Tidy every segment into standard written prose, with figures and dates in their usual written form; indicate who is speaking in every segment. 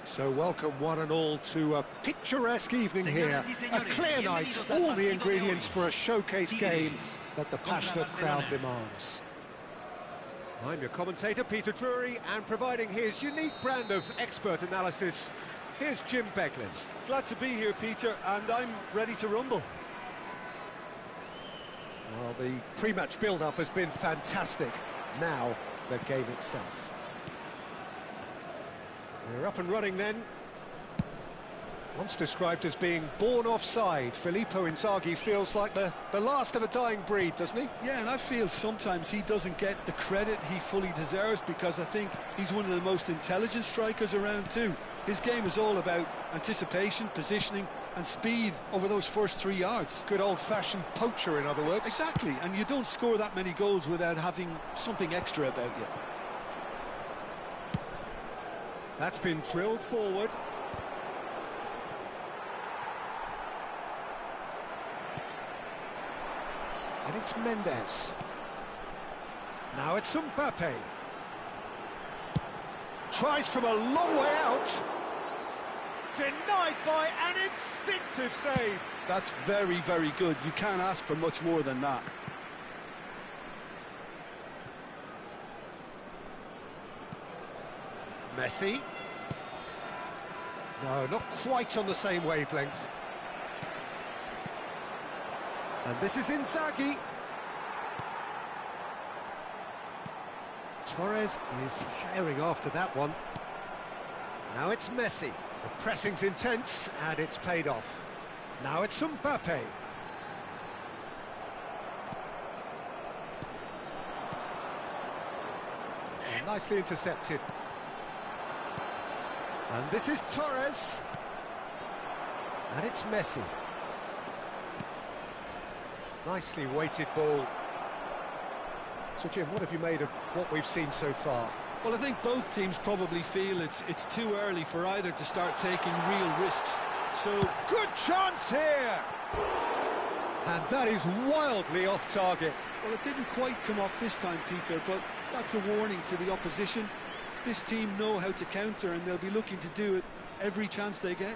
Speaker 1: So welcome one and all to a picturesque evening here, a clear night, all the ingredients for a showcase game that the passionate crowd demands. I'm your commentator, Peter Drury, and providing his unique brand of expert analysis, here's Jim Beglin.
Speaker 2: Glad to be here, Peter, and I'm ready to rumble.
Speaker 1: Well, the pre-match build-up has been fantastic. Now, the game itself. We're up and running then. Once described as being born offside, Filippo Inzaghi feels like the last of a dying breed, doesn't he?
Speaker 2: Yeah, and I feel sometimes he doesn't get the credit he fully deserves, because I think he's one of the most intelligent strikers around too. His game is all about anticipation, positioning and speed over those first 3 yards.
Speaker 1: Good old-fashioned poacher, in other words.
Speaker 2: Exactly, and you don't score that many goals without having something extra about you.
Speaker 1: That's been drilled forward. And it's Mendes. Now it's Mbappe. Tries from a long way out. Denied by an instinctive save.
Speaker 2: That's very, very good. You can't ask for much more than that.
Speaker 1: Messi. No, not quite on the same wavelength. And this is Inzaghi. Torres is firing after that one. Now it's Messi. The pressing's intense and it's paid off. Now it's Mbappe. And nicely intercepted. And this is Torres. And it's Messi. Nicely weighted ball. So Jim, what have you made of what we've seen so far?
Speaker 2: Well, I think both teams probably feel it's too early for either to start taking real risks. So,
Speaker 1: good chance here! And that is wildly off target.
Speaker 2: Well, it didn't quite come off this time, Peter, but that's a warning to the opposition. This team know how to counter, and they'll be looking to do it every chance they get.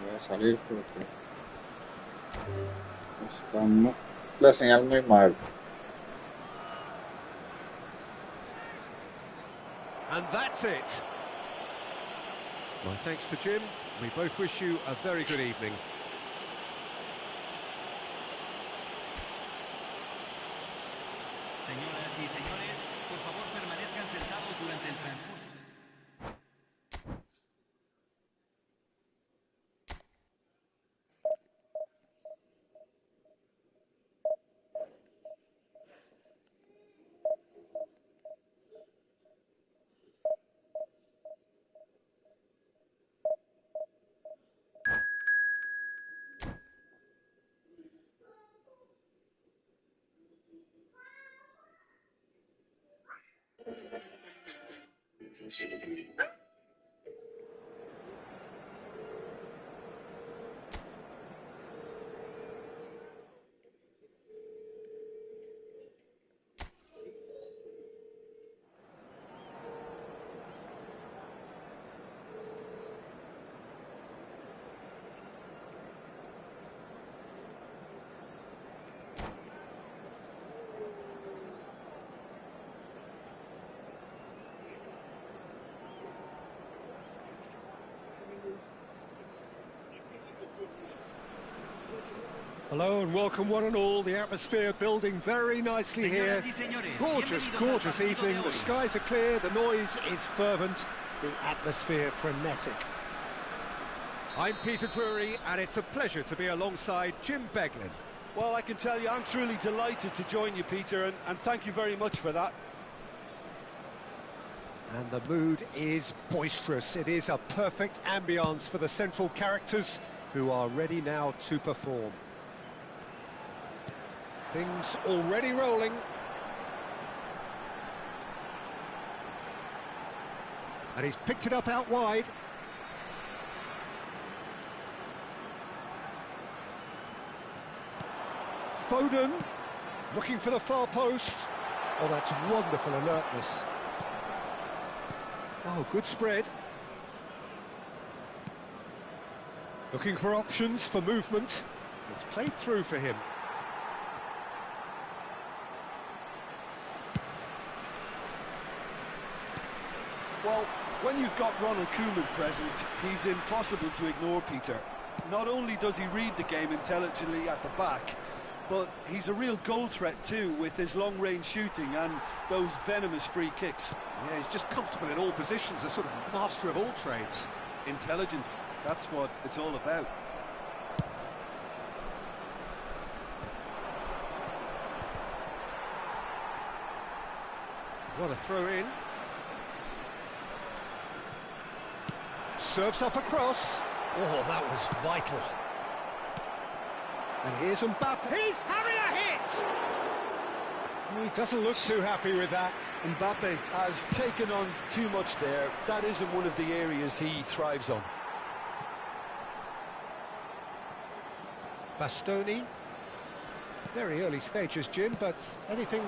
Speaker 3: Voy a salir porque está la señal muy mal.
Speaker 1: And that's it. My thanks to Jim. We both wish you a very good evening.
Speaker 4: Señoras y señores, por favor permanezcan sentados durante el transcurso.
Speaker 1: Hello and welcome one and all. The atmosphere building very nicely here. Gorgeous, gorgeous evening. The skies are clear, the noise is fervent, the atmosphere frenetic. I'm Peter Drury and it's a pleasure to be alongside Jim Beglin.
Speaker 2: Well, I can tell you I'm truly delighted to join you, Peter, and thank you very much for that.
Speaker 1: And the mood is boisterous. It is a perfect ambience for the central characters who are ready now to perform. Things already rolling. And he's picked it up out wide. Foden, looking for the far post. Oh, that's wonderful alertness. Oh, good spread. Looking for options for movement. It's played through for him.
Speaker 2: Well, when you've got Ronald Koeman present, he's impossible to ignore, Peter. Not only does he read the game intelligently at the back, but he's a real goal threat too, with his long-range shooting and those venomous free kicks.
Speaker 1: Yeah, he's just comfortable in all positions, a sort of master of all trades.
Speaker 2: Intelligence, that's what it's all about.
Speaker 1: What a throw in. Serves up across. Oh, that was vital. And here's Mbappe. He's having a hit! He doesn't look too happy with that.
Speaker 2: Mbappe has taken on too much there. That isn't one of the areas he thrives on.
Speaker 1: Bastoni. Very early stages, Jim, but anything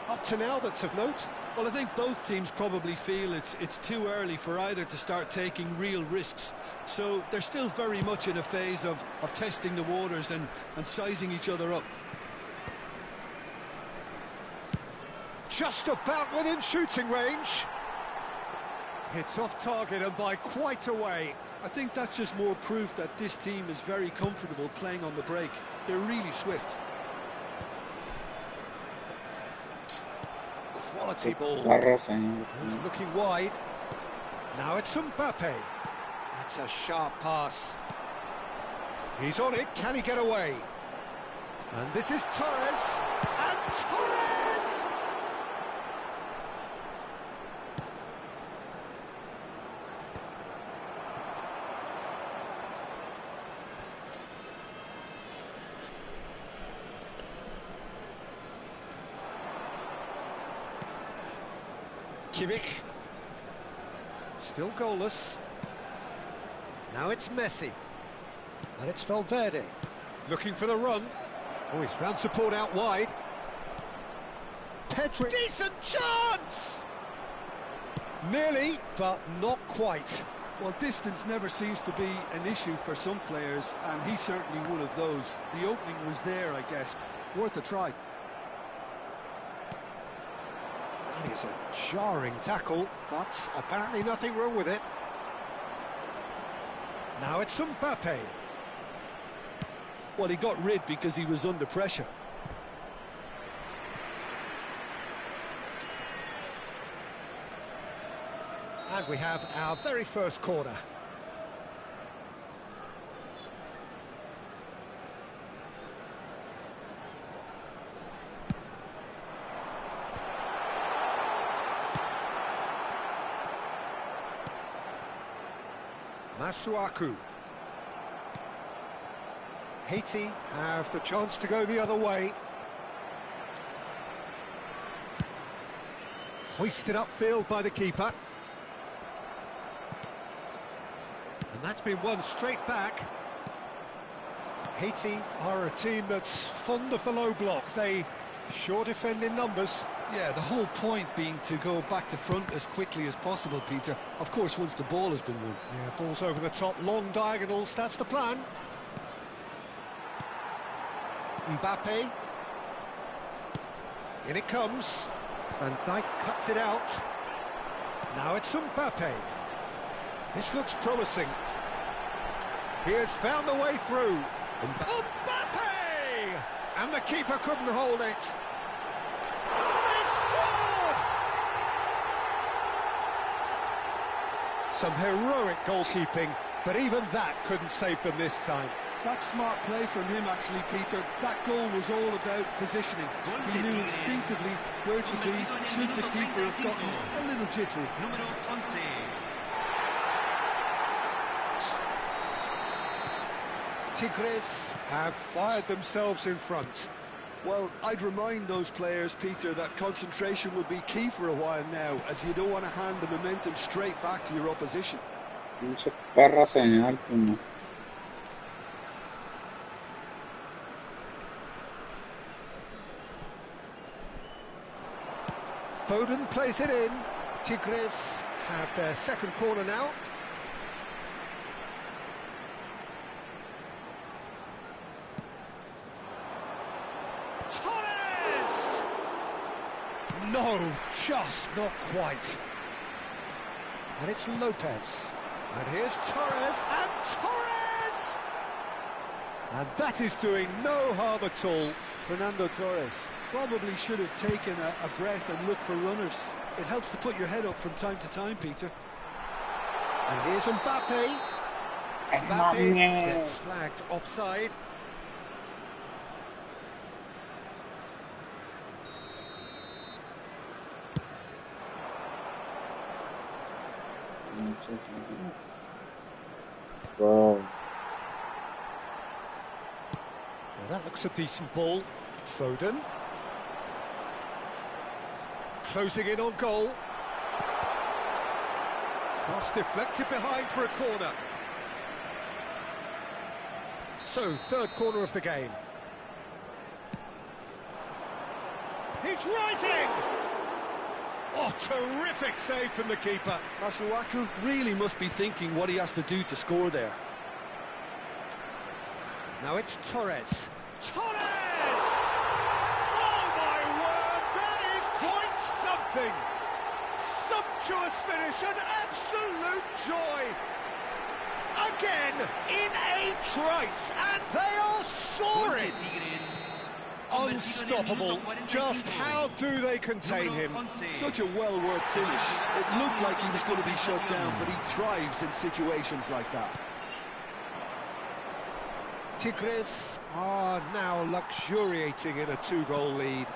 Speaker 1: up to now that's of note?
Speaker 2: Well, I think both teams probably feel it's too early for either to start taking real risks. So they're still very much in a phase of testing the waters and sizing each other up.
Speaker 1: Just about within shooting range. It's off target and by quite a way.
Speaker 2: I think that's just more proof that this team is very comfortable playing on the break. They're really swift.
Speaker 1: Quality ball.
Speaker 3: He's
Speaker 1: He's looking wide. Now it's Mbappe. That's a sharp pass. He's on it. Can he get away? And this is Torres. And Torres! Kimmich. Still goalless. Now it's Messi. And it's Valverde. Looking for the run. Oh, he's found support out wide. Pedri. Decent chance! Nearly, but not quite.
Speaker 2: Well, distance never seems to be an issue for some players, and he's certainly one of those. The opening was there, I guess. Worth a try.
Speaker 1: That is a jarring tackle, but apparently nothing wrong with it. Now it's Mbappe.
Speaker 2: Well, he got rid because he was under pressure.
Speaker 1: And we have our very first corner. Masuaku. Haiti have the chance to go the other way. Hoisted upfield by the keeper. And that's been won straight back. Haiti are a team that's fond of the low block. They sure defend in numbers.
Speaker 2: Yeah, the whole point being to go back to front as quickly as possible, Peter. Of course, once the ball has been won.
Speaker 1: Yeah, ball's over the top, long diagonals, that's the plan. Mbappe. In it comes. Van Dijk cuts it out. Now it's Mbappe. This looks promising. He has found a way through. Mbappe! And the keeper couldn't hold it. They scored! Some heroic goalkeeping, but even that couldn't save them this time.
Speaker 2: That's smart play from him, actually, Peter. That goal was all about positioning. He knew instinctively where to be, should the keeper have gotten a little jittery.
Speaker 4: Número 11.
Speaker 1: Tigres have fired themselves in front.
Speaker 2: Well, I'd remind those players, Peter, that concentration will be key for a while now, as you don't want to hand the momentum straight back to your opposition.
Speaker 3: Pinche perra señal, Puno.
Speaker 1: Foden plays it in. Tigres have their second corner now. Torres! No, just not quite. And it's Lopez. And here's Torres, and Torres! And that is doing no harm at all.
Speaker 2: Fernando Torres probably should have taken a breath and looked for runners. It helps to put your head up from time to time, Peter.
Speaker 1: And here's Mbappe. Mbappe gets flagged offside.
Speaker 3: Wow.
Speaker 1: Well, that looks a decent ball. Foden. Closing in on goal. Cross deflected behind for a corner. So, third corner of the game. He's rising! Oh, terrific save from the keeper.
Speaker 2: Masuaku really must be thinking what he has to do to score there.
Speaker 1: Now it's Torres. Torres! Oh my word, that is quite something! Sumptuous finish, an absolute joy! Again, in a trice, and they are soaring! Unstoppable. Just how do they contain him?
Speaker 2: Such a well-worked finish. It looked like he was going to be shut down, but he thrives in situations like that.
Speaker 1: Tigres are now luxuriating in a two-goal lead.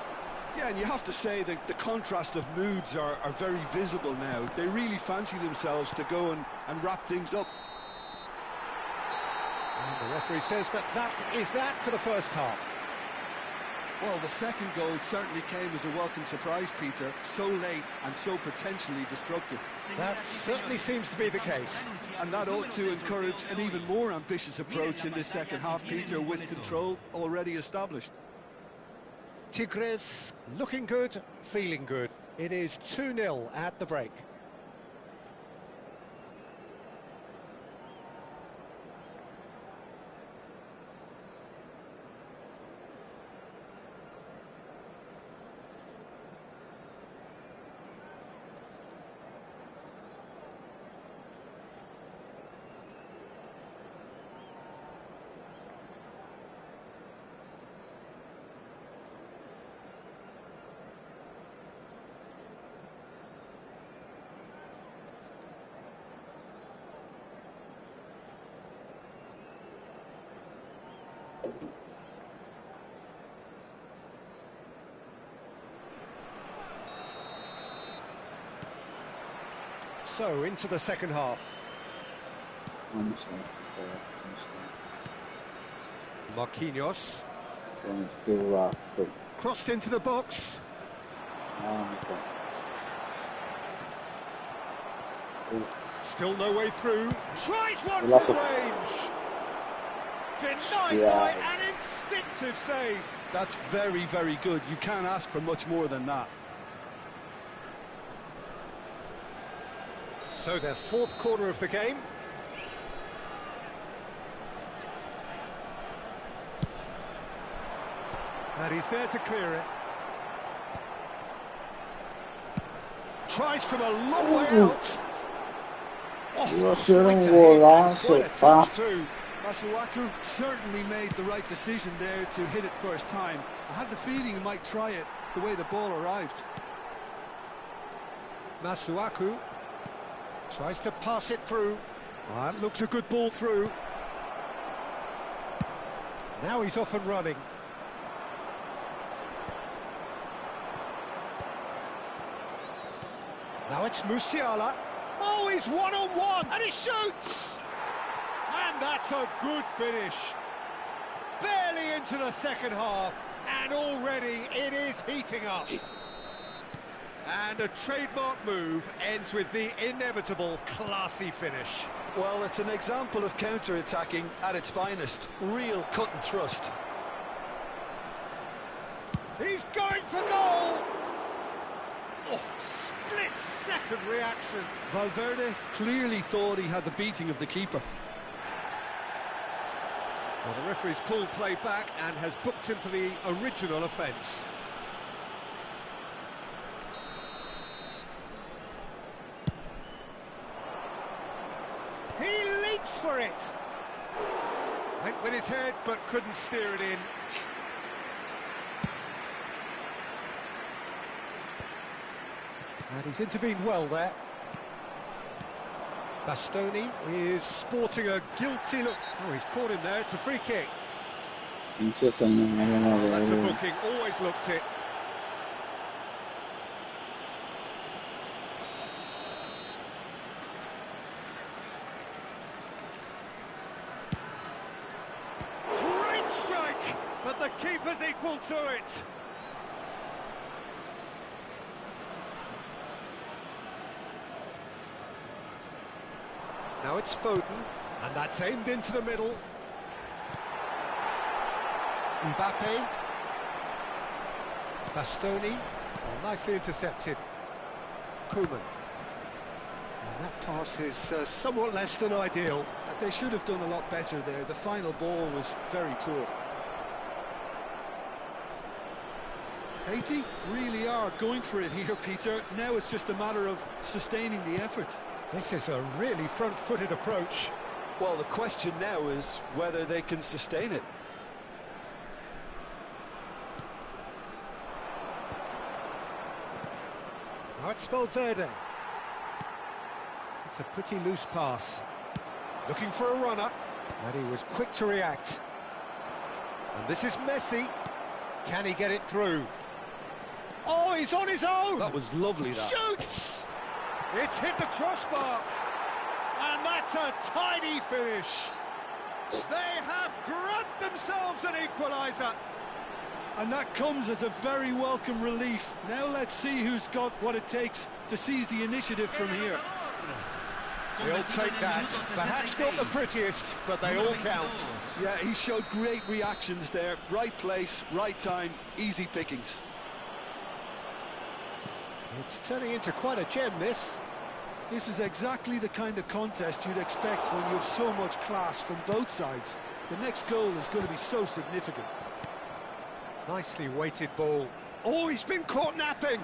Speaker 2: Yeah, and you have to say that the contrast of moods are very visible now. They really fancy themselves to go and wrap things up.
Speaker 1: And the referee says that is that for the first half.
Speaker 2: Well, the second goal certainly came as a welcome surprise, Peter. So late and so potentially destructive.
Speaker 1: That certainly seems to be the case.
Speaker 2: And that ought to encourage an even more ambitious approach in this second half, Peter, with control already established.
Speaker 1: Tigres looking good, feeling good. It is 2-0 at the break. So, into the second half. Marquinhos. Crossed into the box. Still no way through. Tries one from range. Denied by an instinctive save.
Speaker 2: That's very, very good. You can't ask for much more than that.
Speaker 1: So their fourth corner of the game. And he's there to clear it. Tries from a long way out. Oh,
Speaker 3: Iba a ser un golazo, pa.
Speaker 2: Masuaku certainly made the right decision there to hit it first time. I had the feeling he might try it the way the ball arrived.
Speaker 1: Masuaku tries to pass it through. That looks a good ball through. Now he's off and running. Now it's Musiala. Oh, he's one-on-one, and he shoots! And that's a good finish. Barely into the second half, and already it is heating up. And a trademark move ends with the inevitable classy finish.
Speaker 2: Well, it's an example of counter-attacking at its finest. Real cut and thrust.
Speaker 1: He's going for goal! Oh, split-second reaction.
Speaker 2: Valverde clearly thought he had the beating of the keeper.
Speaker 1: Well, the referee's pulled play back and has booked him for the original offence. He leaps for it! Went with his head, but couldn't steer it in. And he's intervened well there. Bastoni is sporting a guilty look. Oh, he's caught him there. It's a free kick.
Speaker 3: Pinche señal,
Speaker 1: That's a booking. Always looked it. Great strike, but the keeper's equal to it. Now it's Foden, and that's aimed into the middle. Mbappe. Bastoni. Oh, nicely intercepted. Koeman. And that pass is somewhat less than ideal.
Speaker 2: They should have done a lot better there. The final ball was very poor. Haiti really are going for it here, Peter. Now it's just a matter of sustaining the effort.
Speaker 1: This is a really front-footed approach.
Speaker 2: Well, the question now is whether they can sustain it.
Speaker 1: Now it's Valverde. It's a pretty loose pass. Looking for a runner, and he was quick to react. And this is Messi. Can he get it through? Oh, he's on his own!
Speaker 2: That was lovely, that.
Speaker 1: Shoots! It's hit the crossbar, and that's a tidy finish. They have grabbed themselves an equaliser.
Speaker 2: And that comes as a very welcome relief. Now let's see who's got what it takes to seize the initiative from here.
Speaker 1: He'll take that. Perhaps not the prettiest, but they all count.
Speaker 2: Yeah, he showed great reactions there. Right place, right time, easy pickings.
Speaker 1: It's turning into quite a gem, this.
Speaker 2: This is exactly the kind of contest you'd expect when you have so much class from both sides. The next goal is going to be so significant.
Speaker 1: Nicely weighted ball. Oh, he's been caught napping.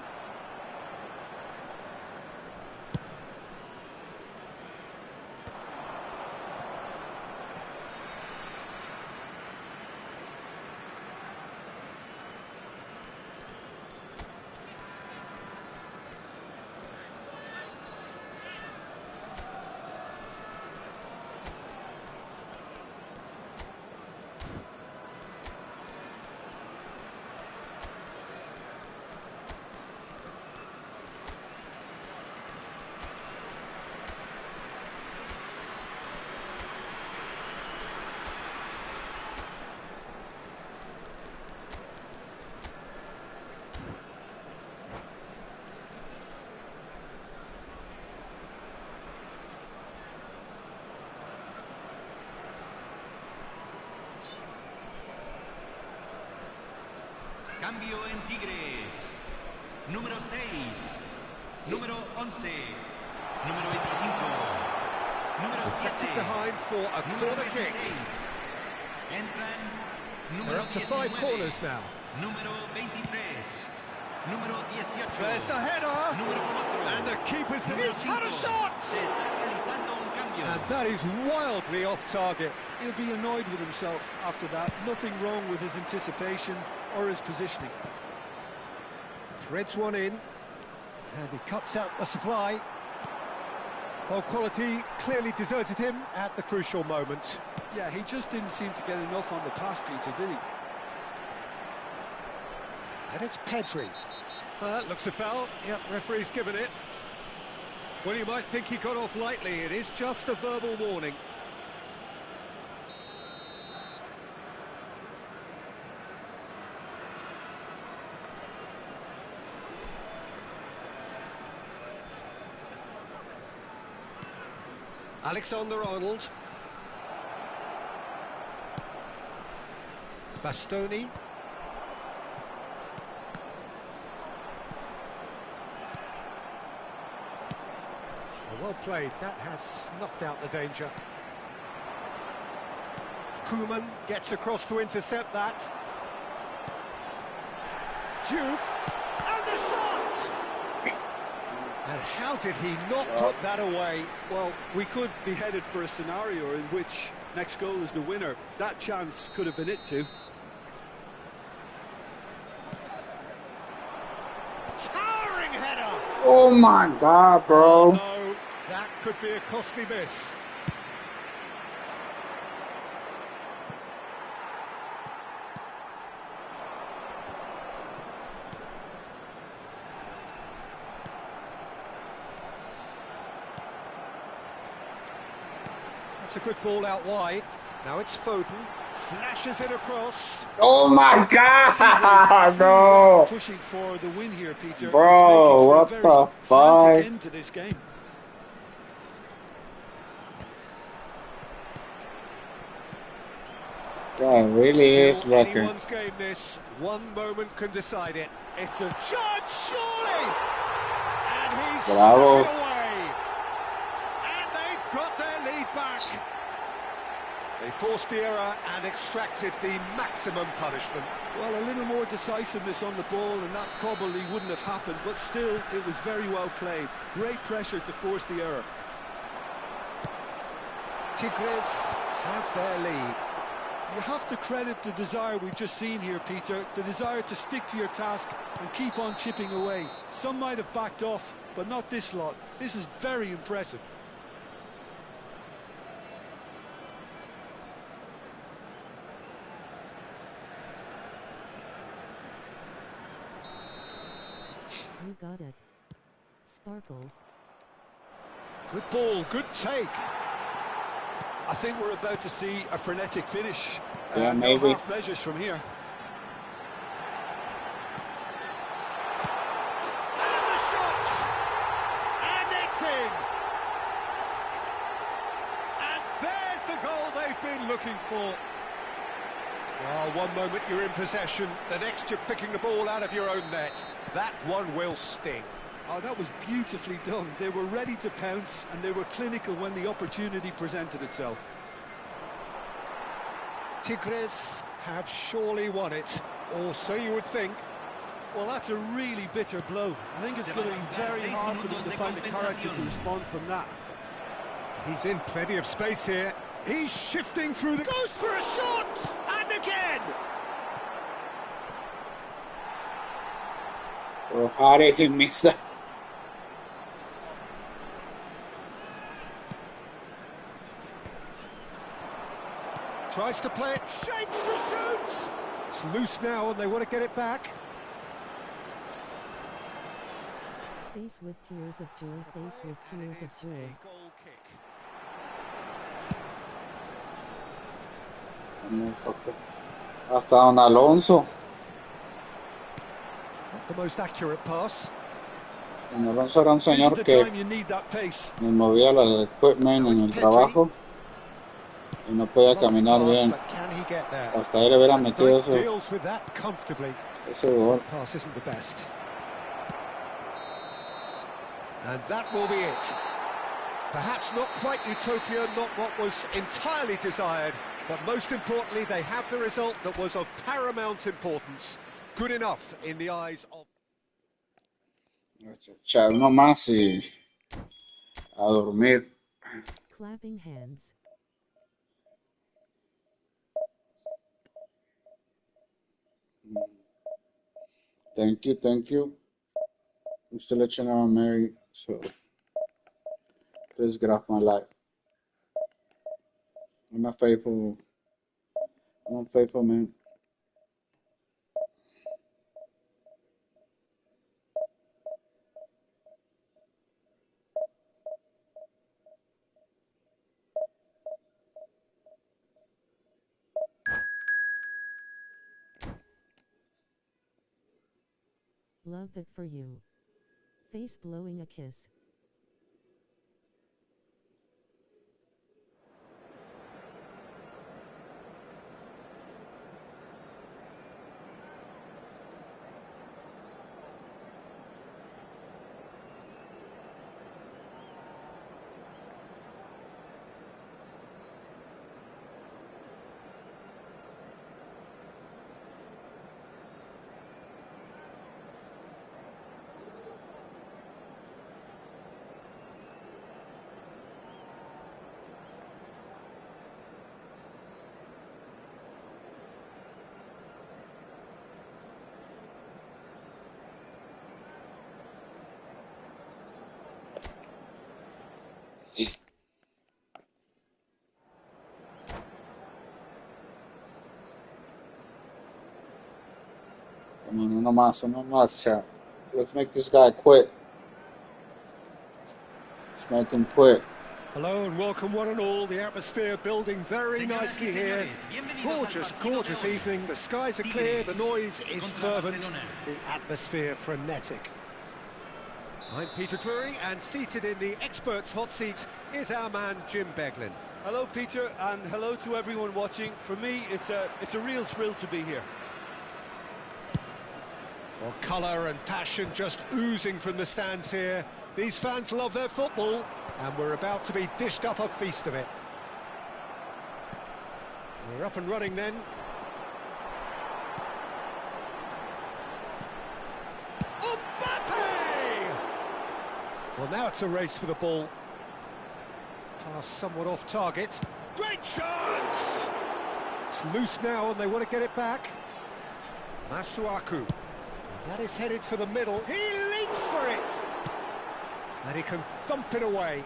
Speaker 4: Cambio en Tigres. Número 6. Número 11. Número 25. Número
Speaker 1: Deflected
Speaker 4: 7.
Speaker 1: behind for a
Speaker 4: Número
Speaker 1: corner kick.
Speaker 4: 16. Entran.
Speaker 1: They're
Speaker 4: Número
Speaker 1: up to
Speaker 4: 19.
Speaker 1: 5 corners now.
Speaker 4: Número 23. Número 18.
Speaker 1: There's the header.
Speaker 4: Número 4.
Speaker 1: And the keeper's
Speaker 4: Número
Speaker 1: he's had a
Speaker 4: 5.
Speaker 1: shot.
Speaker 4: Se está realizando un cambio. cambio.
Speaker 1: And that is wildly off target.
Speaker 2: He'll be annoyed with himself after that. Nothing wrong with his anticipation or his positioning.
Speaker 1: Threads one in, and he cuts out the supply. Well, quality clearly deserted him at the crucial moment.
Speaker 2: Yeah, he just didn't seem to get enough on the pass, Peter, did he?
Speaker 1: And it's Pedri. Looks a foul. Yep, referee's given it. Well, you might think he got off lightly. It is just a verbal warning. Alexander-Arnold. Bastoni. Well played, that has snuffed out the danger. Koeman gets across to intercept that. Diouf, and the shot! And how did he not put that away?
Speaker 2: Well, we could be headed for a scenario in which next goal is the winner. That chance could have been it too.
Speaker 1: Towering header!
Speaker 3: Oh my God, bro.
Speaker 1: No, that could be a costly miss. That's a good ball out wide. Now it's Foden. Flashes it across.
Speaker 3: Oh my God, bro.
Speaker 2: Pushing for the win here, Peter.
Speaker 3: Bro, what the fuck?
Speaker 2: End to this game.
Speaker 3: This guy really is lucky.
Speaker 1: Anyone's game this. One moment can decide it. It's a judge, surely! And he's
Speaker 3: Bravo.
Speaker 1: stuck it away. And they've got their lead back. They forced the error and extracted the maximum punishment.
Speaker 2: Well, a little more decisiveness on the ball and that probably wouldn't have happened, but still, it was very well played. Great pressure to force the error.
Speaker 1: Tigres have their lead.
Speaker 2: You have to credit the desire we've just seen here, Peter, the desire to stick to your task and keep on chipping away. Some might have backed off, but not this lot. This is very impressive.
Speaker 5: You got it. Sparkles.
Speaker 1: Good ball, good take.
Speaker 2: I think we're about to see a frenetic finish.
Speaker 3: Yeah,
Speaker 2: no
Speaker 3: maybe.
Speaker 2: half measures from here.
Speaker 1: And the shot! And it's in! And there's the goal they've been looking for. Well, one moment you're in possession, the next you're picking the ball out of your own net. That one will sting.
Speaker 2: Oh, that was beautifully done. They were ready to pounce and they were clinical when the opportunity presented itself.
Speaker 1: Tigres have surely won it, or so you would think.
Speaker 2: Well, that's a really bitter blow. I think it's going to be very hard for them to find the character to respond from that.
Speaker 1: He's in plenty of space here. He's shifting through the... Goes for a shot! And again!
Speaker 3: Bro, how did he miss that?
Speaker 1: Tries to play it, shapes to shoot! It's loose now and they want to get it back.
Speaker 5: Face with tears of joy, face with tears of joy.
Speaker 1: Goal kick.
Speaker 3: Motherfucker. Hasta Don Alonso.
Speaker 1: Not the most accurate pass.
Speaker 3: Don Alonso era un
Speaker 2: This is
Speaker 3: señor
Speaker 2: the
Speaker 3: que
Speaker 2: time you need that pace.
Speaker 3: nos movía el equipment en el trabajo y no podía caminar bien.
Speaker 1: But can he get there?
Speaker 3: Hasta él le hubieran metido eso,
Speaker 1: Deals with that comfortably.
Speaker 3: ese gol.
Speaker 1: Pass isn't the best. And that will be it. Perhaps not quite utopia, not what was entirely desired, but most importantly, they have the result that was of paramount importance. Good enough in the eyes of...
Speaker 3: Echar uno más y a dormir.
Speaker 5: Clapping hands.
Speaker 3: Thank you, thank you. I'm still let you know I'm married, so please get off my life. I'm a faithful man.
Speaker 5: Love that for you. Face blowing a kiss.
Speaker 3: Come on, no más, chat. Let's make this guy quit. Let's make him quit.
Speaker 1: Hello and welcome one and all. The atmosphere building very nicely here. Gorgeous, gorgeous evening. The skies are clear, the noise is fervent, the atmosphere frenetic. I'm Peter Drury, and seated in the experts' hot seat is our man Jim Beglin.
Speaker 2: Hello, Peter, and hello to everyone watching. For me, it's a real thrill to be here.
Speaker 1: Well, colour and passion just oozing from the stands here. These fans love their football, and we're about to be dished up a feast of it. We're up and running then. Mbappe! Well, now it's a race for the ball. Pass somewhat off target. Great chance! It's loose now and they want to get it back. Masuaku. That is headed for the middle. He leaps for it! And he can thump it away.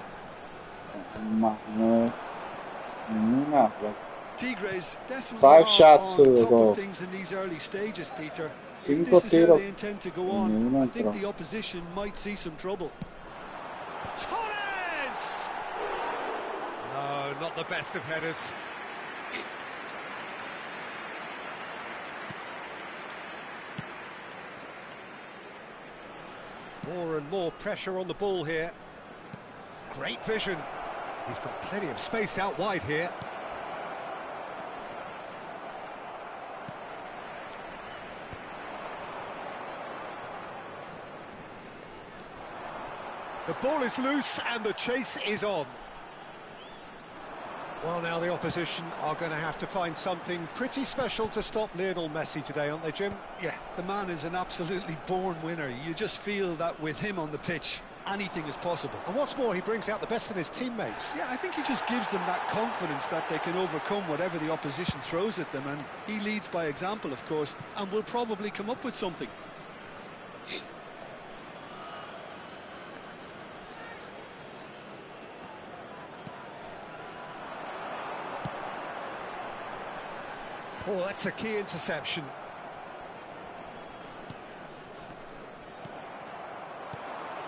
Speaker 2: Tigres definitely
Speaker 3: 5 shots to the
Speaker 2: top
Speaker 3: goal.
Speaker 2: of things in these early stages, Peter. If
Speaker 3: 5
Speaker 2: this is how
Speaker 3: tiros.
Speaker 2: they intend to go on, I think the opposition might see some trouble.
Speaker 1: Torres! No, not the best of headers. More and more pressure on the ball here. Great vision. He's got plenty of space out wide here. The ball is loose and the chase is on. Well, now the opposition are going to have to find something pretty special to stop Lionel Messi today, aren't they, Jim?
Speaker 2: Yeah, the man is an absolutely born winner. You just feel that with him on the pitch, anything is possible.
Speaker 1: And what's more, he brings out the best in his teammates.
Speaker 2: Yeah, I think he just gives them that confidence that they can overcome whatever the opposition throws at them, and he leads by example, of course, and will probably come up with something.
Speaker 1: Oh, that's a key interception.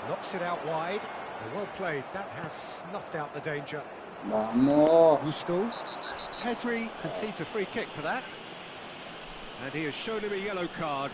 Speaker 1: Knocks it out wide. Well played. That has snuffed out the danger.
Speaker 3: Vamos.
Speaker 1: Gusto. Pedri concedes a free kick for that. And he has shown him a yellow card.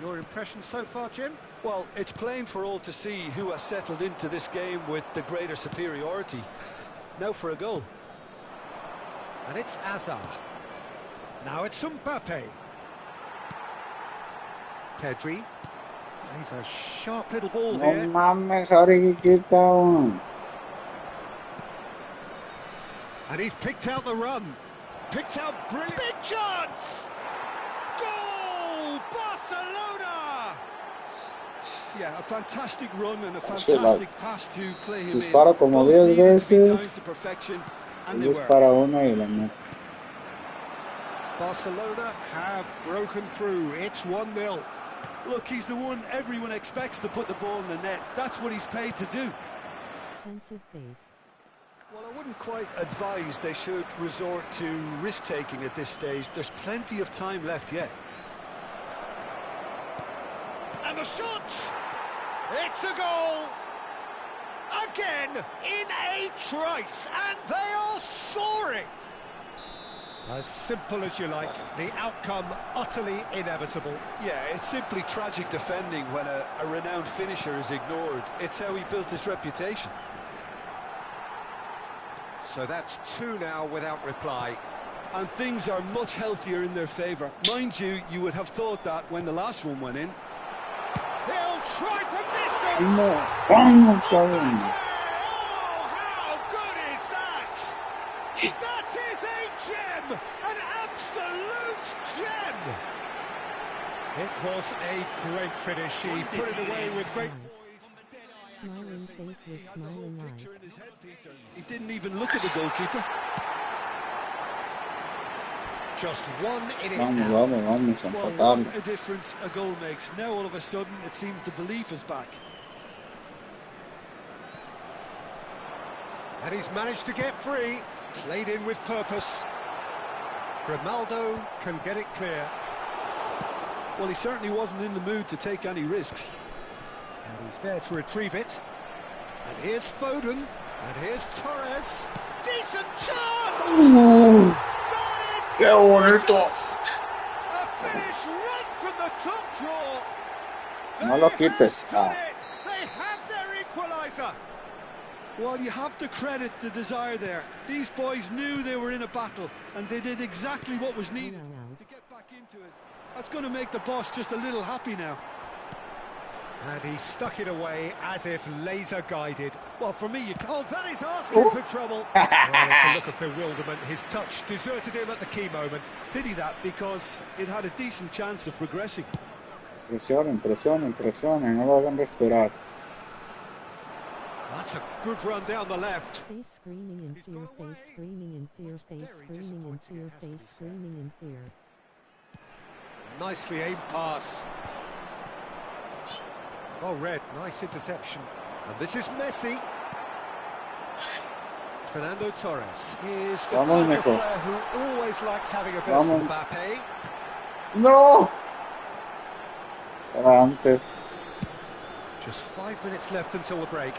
Speaker 1: Your impression so far, Jim?
Speaker 2: Well, it's plain for all to see who has settled into this game with the greater superiority. Now for a goal.
Speaker 1: And it's Azar. Now it's Mbappe. Pedri. He's a sharp little ball
Speaker 3: No
Speaker 1: here.
Speaker 3: mames, how did he get that one?
Speaker 1: And he's picked out the run. Picked out brilliant. Big chance! Goal! Barcelona!
Speaker 2: Yeah, a fantastic run and a fantastic pass to play him in.
Speaker 3: Dispara como 10 veces.
Speaker 2: And
Speaker 3: Dispara una y la mete.
Speaker 1: Barcelona have broken through. It's 1-0.
Speaker 2: Look, he's the one everyone expects to put the ball in the net. That's what he's paid to do.
Speaker 5: Defensive phase.
Speaker 2: Well, I wouldn't quite advise they should resort to risk-taking at this stage. There's plenty of time left yet.
Speaker 1: And the shot! It's a goal! Again, in a trice, and they are soaring! As simple as you like, the outcome utterly inevitable.
Speaker 2: Yeah, it's simply tragic defending when a renowned finisher is ignored. It's how he built his reputation.
Speaker 1: So that's 2 now without reply.
Speaker 2: And things are much healthier in their favour. Mind you, you would have thought that when the last one went in.
Speaker 1: He'll try from distance!
Speaker 3: No, vamos, cabrón.
Speaker 1: Oh, how good is that? That is a gem! An absolute gem! It was a great finish. He put it away with great poise.
Speaker 5: Smiling face with smiling eyes.
Speaker 2: He didn't even look at the goalkeeper.
Speaker 1: Just 1 inning
Speaker 3: Vamos,
Speaker 1: now.
Speaker 3: vamos,
Speaker 2: Well,
Speaker 3: empatamos.
Speaker 2: what a difference a goal makes. Now all of a sudden it seems the belief is back.
Speaker 1: And he's managed to get free. Played in with purpose. Grimaldo can get it clear.
Speaker 2: Well, he certainly wasn't in the mood to take any risks.
Speaker 1: And he's there to retrieve it. And here's Foden. And here's Torres. Decent chance!
Speaker 3: ¡Qué bonito!
Speaker 1: A finish right from the top draw.
Speaker 3: No lo quites. Ah.
Speaker 1: They have their equaliser.
Speaker 2: Well, you have to credit the desire there. These boys knew they were in a battle, and they did exactly what was needed to get back into it. That's going to make the boss just a little happy now.
Speaker 1: And he stuck it away as if laser-guided.
Speaker 2: Well, for me, you can't...
Speaker 1: Oh, that is asking for trouble. Well, it's a look of bewilderment. His touch deserted him at the key moment.
Speaker 2: Pity that, because it had a decent chance of progressing.
Speaker 3: Presionen, presionen, presionen, no lo hagan respirar.
Speaker 1: That's a good run down the left.
Speaker 5: Face screaming in fear, face screaming in fear, face screaming in fear, face screaming in fear.
Speaker 1: Nicely aimed pass. Oh, Red, nice interception. And this is Messi. Fernando Torres is the type of player who always likes having a burst. Mbappe.
Speaker 3: No! Era antes.
Speaker 1: Just 5 minutes left until the break.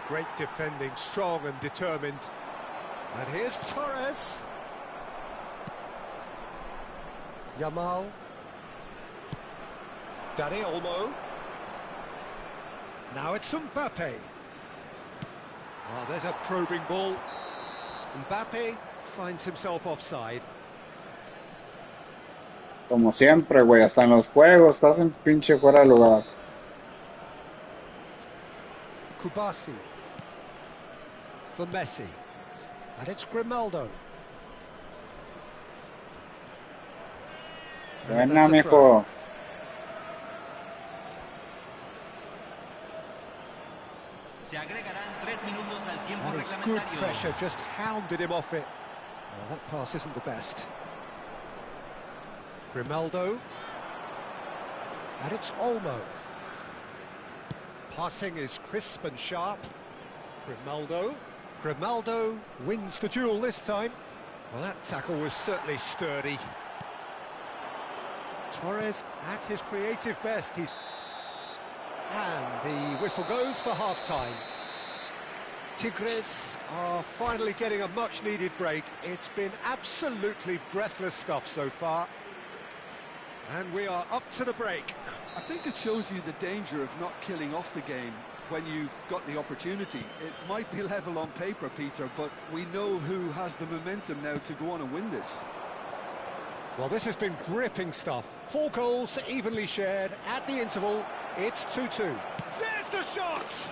Speaker 1: Great defending, strong and determined. And here's Torres. Yamal. Dani Olmo. Now it's Mbappe. Oh, there's a probing ball. Mbappe finds himself offside.
Speaker 3: Como siempre, güey, hasta en los juegos estás en pinche fuera de lugar.
Speaker 1: Kubasi. For Messi. And it's Grimaldo.
Speaker 3: Buena, mijo.
Speaker 4: Se agregarán 3 minutos al tiempo
Speaker 1: That is good
Speaker 4: reglamentario.
Speaker 1: pressure, just hounded him off it. Well, that pass isn't the best. Grimaldo. And it's Olmo. Passing is crisp and sharp. Grimaldo. Grimaldo wins the duel this time. Well, that tackle was certainly sturdy. Torres at his creative best. And the whistle goes for half-time. Tigres are finally getting a much-needed break. It's been absolutely breathless stuff so far. And we are up to the break.
Speaker 2: I think it shows you the danger of not killing off the game when you've got the opportunity. It might be level on paper, Peter, but we know who has the momentum now to go on and win this.
Speaker 1: Well, this has been gripping stuff. 4 goals evenly shared at the interval. It's 2-2. There's the shot!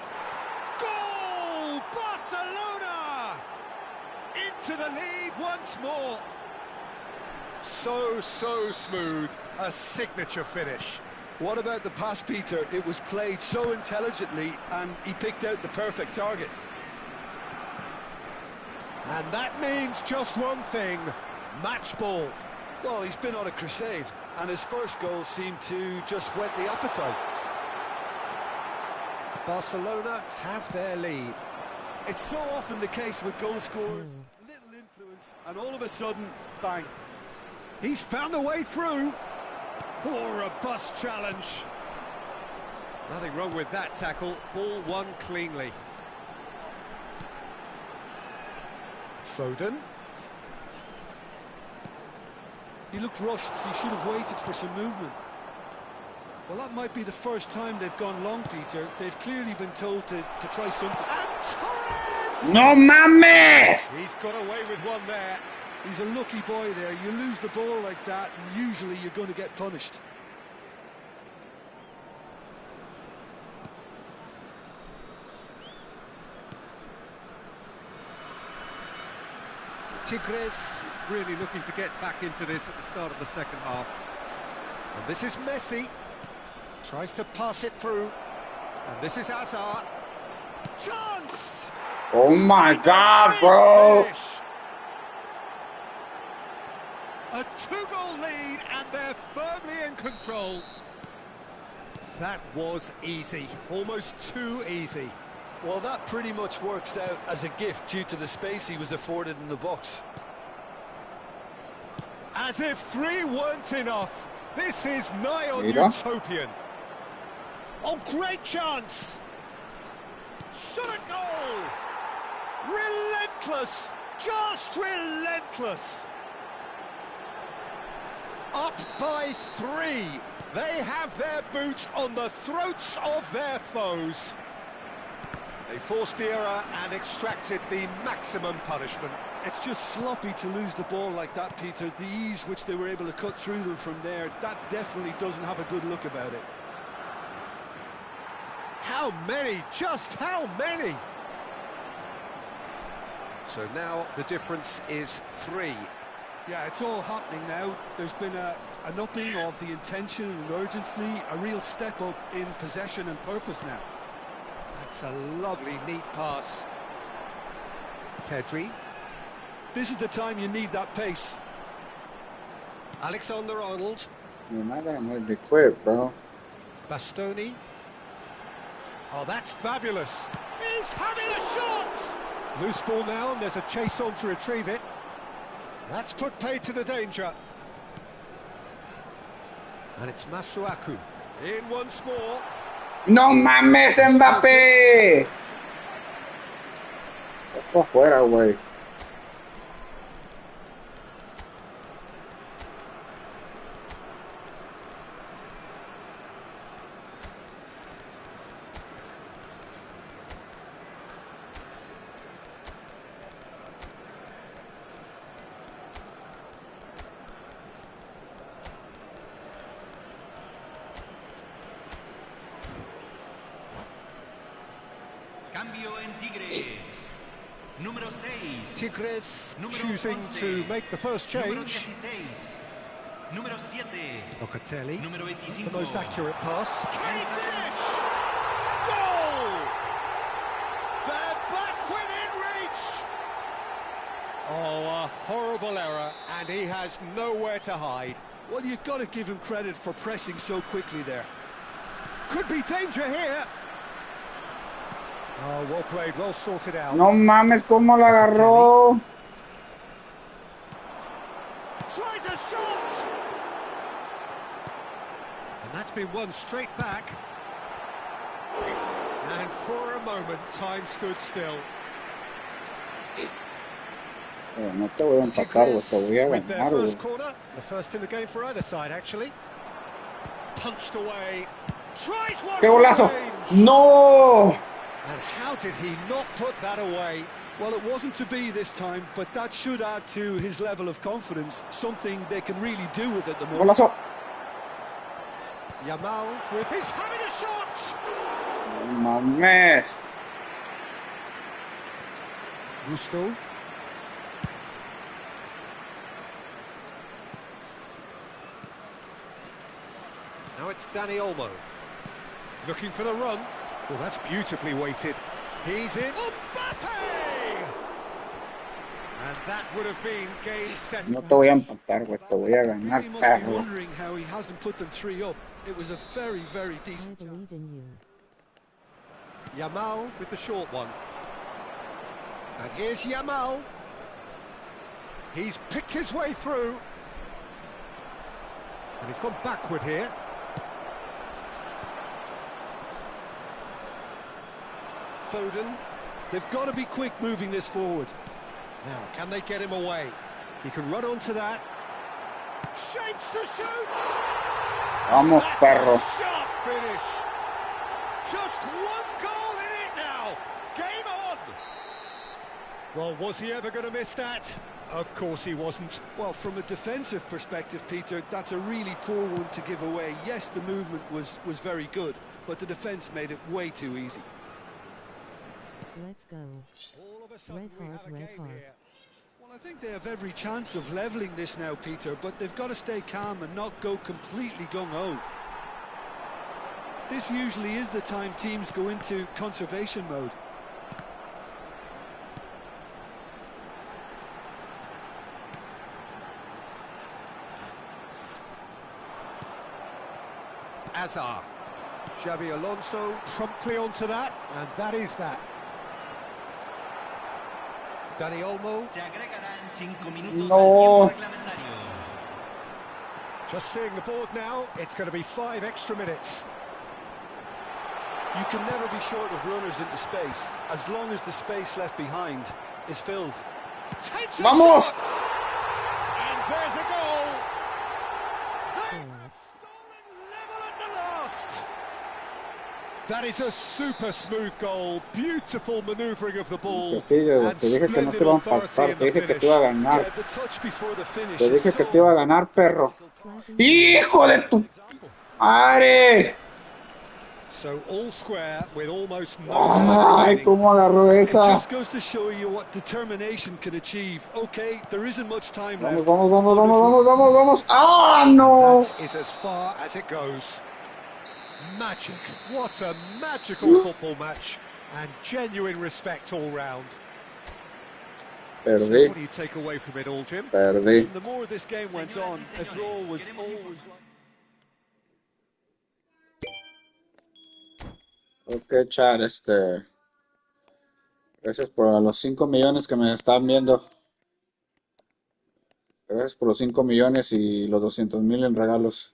Speaker 1: Goal! Barcelona! to the lead once more. So smooth, a signature finish.
Speaker 2: What about the pass, Peter? It was played so intelligently and he picked out the perfect target.
Speaker 1: And that means just one thing, match ball.
Speaker 2: Well, he's been on a crusade and his first goal seemed to just whet the appetite.
Speaker 1: Barcelona have their lead.
Speaker 2: It's so often the case with goal scorers, little influence and all of a sudden, bang.
Speaker 1: He's found a way through. Poor a bust challenge. Nothing wrong with that tackle. Ball won cleanly. Foden.
Speaker 2: He looked rushed. He should have waited for some movement. Well, that might be the first time they've gone long, Peter. They've clearly been told to try something.
Speaker 1: And Torres!
Speaker 3: No mames!
Speaker 1: He's got away with one there.
Speaker 2: He's a lucky boy there. You lose the ball like that, and usually you're going to get punished.
Speaker 1: Tigres really looking to get back into this at the start of the second half. And this is Messi. Tries to pass it through. And this is Hazard. Chance!
Speaker 3: Oh my God, bro!
Speaker 1: Finish. A 2-goal lead and they're firmly in control. That was easy, almost too easy.
Speaker 2: Well, that pretty much works out as a gift due to the space he was afforded in the box.
Speaker 1: As if 3 weren't enough. This is nigh on
Speaker 3: Mira.
Speaker 1: utopian. Oh, great chance! Shot a goal! Relentless! Just relentless! Up by 3. They have their boots on the throats of their foes. They forced the error and extracted the maximum punishment.
Speaker 2: It's just sloppy to lose the ball like that, Peter. The ease which they were able to cut through them from there, that definitely doesn't have a good look about it.
Speaker 1: How many? Just how many? So now the difference is 3.
Speaker 2: Yeah, it's all happening now. There's been an upping of the intention and urgency, a real step up in possession and purpose now.
Speaker 1: That's a lovely, neat pass. Pedri.
Speaker 2: This is the time you need that pace.
Speaker 1: Alexander-Arnold.
Speaker 3: You're not gonna make me quit, bro.
Speaker 1: Bastoni. Oh, that's fabulous. He's having a shot! Loose ball now, and there's a chase on to retrieve it. That's put paid to the danger. And it's Masuaku. In once more.
Speaker 3: No mames, Mbappé! Está por afuera, güey.
Speaker 4: Cambio en Tigres. Número 6.
Speaker 1: Tigres
Speaker 4: Número
Speaker 1: choosing
Speaker 4: 11.
Speaker 1: to make the first
Speaker 4: Número
Speaker 1: change.
Speaker 4: 16. Número 7.
Speaker 1: Locatelli.
Speaker 4: Número 25.
Speaker 1: The most accurate pass. Can he finish? Goal! They're back within reach! Oh, a horrible error, and he has nowhere to hide.
Speaker 2: Well, you've got to give him credit for pressing so quickly there.
Speaker 1: Could be danger here. Oh, well played, well sorted out.
Speaker 3: No mames, cómo la agarró.
Speaker 1: Tries a shot! And that's been won straight back. And for a moment, time stood still.
Speaker 3: No te voy a empacar, güey, te voy a
Speaker 1: With their
Speaker 3: ganar,
Speaker 1: first
Speaker 3: güey.
Speaker 1: corner, the first in the game for either side, actually. Punched away. Tries one.
Speaker 3: ¡Qué golazo!
Speaker 1: range.
Speaker 3: ¡No!
Speaker 1: And how did he not put that away?
Speaker 2: Well, it wasn't to be this time, but that should add to his level of confidence, something they can really do with at the moment.
Speaker 3: Golazo.
Speaker 1: Yamal with his having a shot.
Speaker 3: No mames.
Speaker 1: Gusto. It's Danny Olmo. Looking for the run. Well, that's beautifully weighted. He's in. Mbappe! And that would have been game set.
Speaker 3: No te voy a empatar, güey, te voy a ganar,
Speaker 2: He must be
Speaker 3: perro.
Speaker 2: wondering how he hasn't put them 3 up. It was a very, very
Speaker 5: I
Speaker 2: decent
Speaker 5: believe
Speaker 2: chance.
Speaker 5: in you.
Speaker 1: Yamal with the short one. And here's Yamal. He's picked his way through. And he's gone backward here.
Speaker 2: Foden, they've got to be quick moving this forward.
Speaker 1: Now, can they get him away? He can run onto that. Shapes to shoot!
Speaker 3: Vamos,
Speaker 1: That's
Speaker 3: perro.
Speaker 1: a sharp finish. Just one goal in it now. Game on. Well, was he ever going to miss that? Of course he wasn't.
Speaker 2: Well, from a defensive perspective, Peter, that's a really poor one to give away. Yes, the movement was very good, but the defence made it way too easy.
Speaker 5: Let's go.
Speaker 1: All of a sudden
Speaker 5: Red
Speaker 1: we
Speaker 5: heart,
Speaker 1: have a
Speaker 5: red
Speaker 1: game
Speaker 5: heart.
Speaker 1: here.
Speaker 2: Well, I think they have every chance of levelling this now, Peter, but they've got to stay calm and not go completely gung-ho. This usually is the time teams go into conservation mode.
Speaker 1: Azar. Xabi Alonso promptly onto that, and that is that. Danny Olmo,
Speaker 4: Se agregarán 5 minutos del
Speaker 3: No.
Speaker 4: tiempo reglamentario.
Speaker 1: just seeing the board now, it's going to be 5 extra minutes.
Speaker 2: You can never be short of runners into space, as long as the space left behind is filled.
Speaker 1: Takes a
Speaker 3: Vamos!
Speaker 1: shot! And there's a goal! They
Speaker 5: Goal.
Speaker 1: have stolen level at the last! That is a super smooth goal, beautiful manoeuvring of the ball,
Speaker 3: Que sigue, güey.
Speaker 1: and
Speaker 3: Te dije que no te
Speaker 1: splendid
Speaker 3: iba a
Speaker 1: authority
Speaker 3: empatar,
Speaker 1: in
Speaker 3: te
Speaker 1: the
Speaker 3: dije que te
Speaker 1: finish.
Speaker 3: iba a ganar.
Speaker 2: Yeah, the touch before the finish
Speaker 3: Te
Speaker 2: is
Speaker 3: dije que
Speaker 2: so
Speaker 3: te iba a ganar, perro.
Speaker 5: Clapping.
Speaker 3: ¡Hijo de tu madre!
Speaker 1: So all square with almost no
Speaker 3: ¡Ay,
Speaker 1: time remaining.
Speaker 3: cómo agarró
Speaker 2: It
Speaker 3: esa!
Speaker 2: just goes to show you what determination can achieve. Okay, there isn't much time
Speaker 3: Vamos,
Speaker 2: left.
Speaker 3: vamos, vamos, vamos, vamos, vamos, vamos. ¡Ah, no!
Speaker 1: That is as far as it goes. Magic. What a magical football match. And genuine respect all round. So
Speaker 3: Perdí,
Speaker 1: what do you take away from it all, Jim?
Speaker 3: perdí.
Speaker 2: Listen, the more this game went on, a draw was always like...
Speaker 3: Ok, chat, gracias por los 5 millones que me están viendo. Gracias por los 5 millones y los 200,000 en regalos.